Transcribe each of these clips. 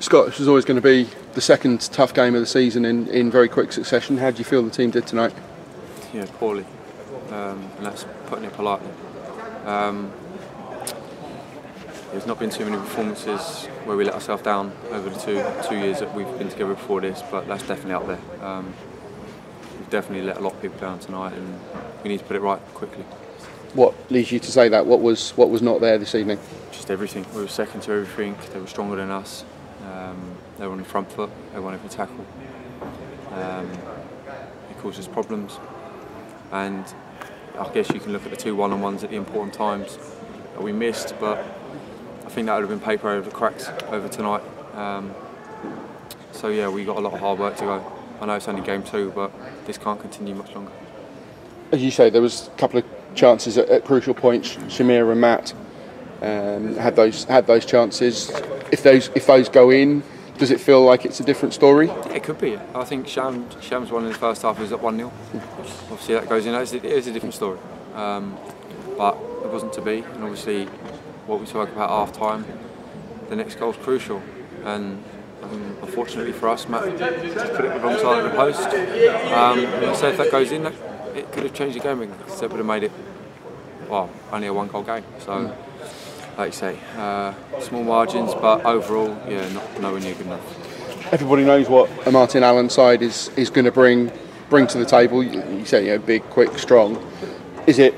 Scott, this was always going to be the second tough game of the season in very quick succession. How do you feel the team did tonight? Yeah, poorly, and that's putting it politely. There's not been too many performances where we let ourselves down over the two years that we've been together before this, but that's definitely up there. We've definitely let a lot of people down tonight, and we need to put it right quickly. What leads you to say that? What was not there this evening? Just everything. We were second to everything. They were stronger than us. They were on the front foot. They won every tackle. It caused us problems. And I guess you can look at the two one-on-ones at the important times that we missed, but I think that would have been paper over the cracks over tonight. So yeah, we got a lot of hard work to go. I know it's only game 2, but this can't continue much longer. As you say, there was a couple of chances at crucial points. Shamir and Matt had those chances. If those go in, does it feel like it's a different story? Yeah, it could be. I think Sham's one in the first half. He was up 1-0. Obviously that goes in. It is a different story, but it wasn't to be. And obviously, what we spoke about half time, the next goal is crucial. And unfortunately for us, Matt just put it the wrong side of the post. So if that goes in, it could have changed the game because it would have made it, well, only a 1-goal game. So, like you say, small margins, but overall, yeah, nowhere near good enough. Everybody knows what a Martin Allen side is going to bring to the table. You say, big, quick, strong. Is it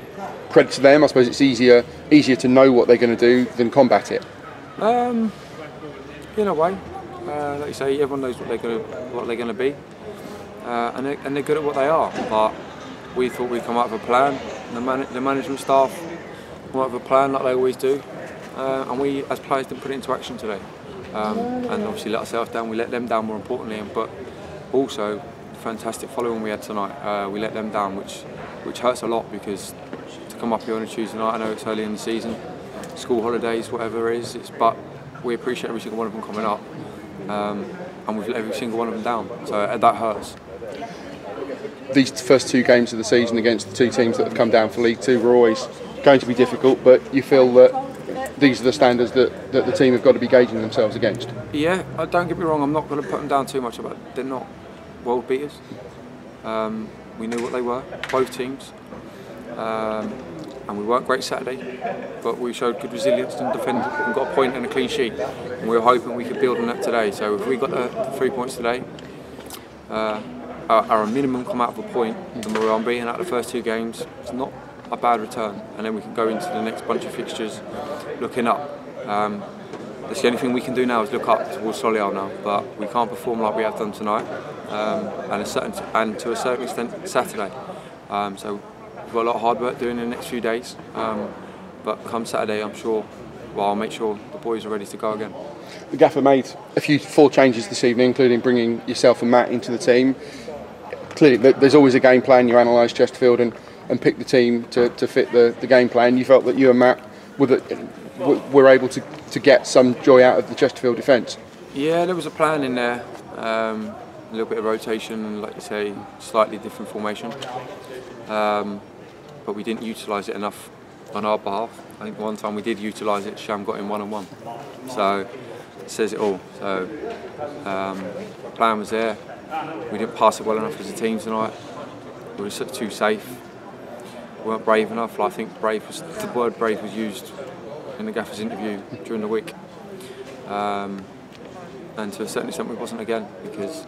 credit to them? I suppose it's easier to know what they're going to do than combat it. In a way, like you say, everyone knows what they're going to be, and they're good at what they are. But we thought we'd come up with a plan. The management staff come up with a plan like they always do, and we as players didn't put it into action today. And obviously let ourselves down. We let them down more importantly, but also fantastic following we had tonight. We let them down, which hurts a lot because to come up here on a Tuesday night, I know it's early in the season, school holidays, whatever it is, but we appreciate every single one of them coming up, and we've let every single one of them down, so that hurts. These first 2 games of the season against the 2 teams that have come down for League 2 were always going to be difficult, but you feel that these are the standards that the team have got to be gauging themselves against? Yeah, don't get me wrong, I'm not going to put them down too much, but they're not world beaters. We knew what they were, both teams. And we weren't great Saturday, but we showed good resilience and defended and got a point and a clean sheet. And we were hoping we could build on that today. So if we got the 3 points today, our minimum come out of a point, and we were unbeaten out of the first 2 games. It's not a bad return, and then we can go into the next bunch of fixtures looking up. That's the only thing we can do now is look up towards Solihull now, but we can't perform like we have done tonight, and to a certain extent Saturday. So we've got a lot of hard work doing in the next few days, but come Saturday, I'm sure, I'll make sure the boys are ready to go again. The gaffer made 4 changes this evening, including bringing yourself and Matt into the team. Clearly, there's always a game plan. You analyse Chesterfield and pick the team to fit the game plan. You felt that you and Matt were able to get some joy out of the Chesterfield defence. Yeah, there was a plan in there. A little bit of rotation and, like you say, slightly different formation. But we didn't utilise it enough on our behalf. I think one time we did utilise it, Sham got in 1-on-1. So it says it all. So the plan was there. We didn't pass it well enough as a team tonight. We were too safe. We weren't brave enough. I think the word brave was used in the gaffer's interview during the week. And to a certain extent we wasn't again, because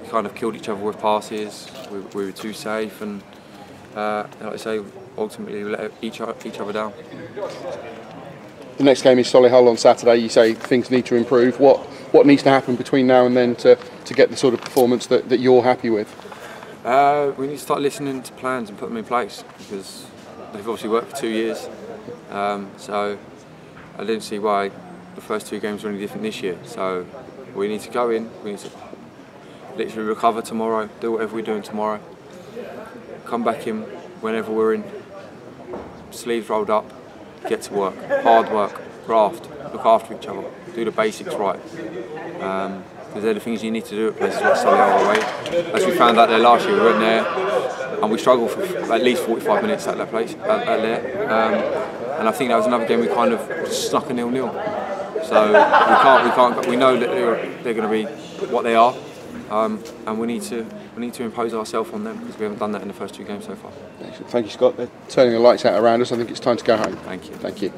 we kind of killed each other with passes. We were too safe, and like I say, ultimately we let each other down. The next game is Solihull on Saturday. You say things need to improve. What needs to happen between now and then to get the sort of performance that you're happy with? We need to start listening to plans and put them in place, because they've obviously worked for 2 years. So I didn't see why the first 2 games were any different this year. So we need to go in. We need to literally recover tomorrow. Do whatever we're doing tomorrow. Come back in whenever we're in. Sleeves rolled up. Get to work. Hard work. Graft. Look after each other. Do the basics right. Because they're the things you need to do at places like Solihull away. As we found out there last year, we went there and we struggled for at least 45 minutes at that place, there. And I think that was another game we kind of snuck a 0-0. So we know that they're going to be what they are, and we need to impose ourselves on them because we haven't done that in the first 2 games so far. Thank you, Scott. They're turning the lights out around us. I think it's time to go home. Thank you. Thank you.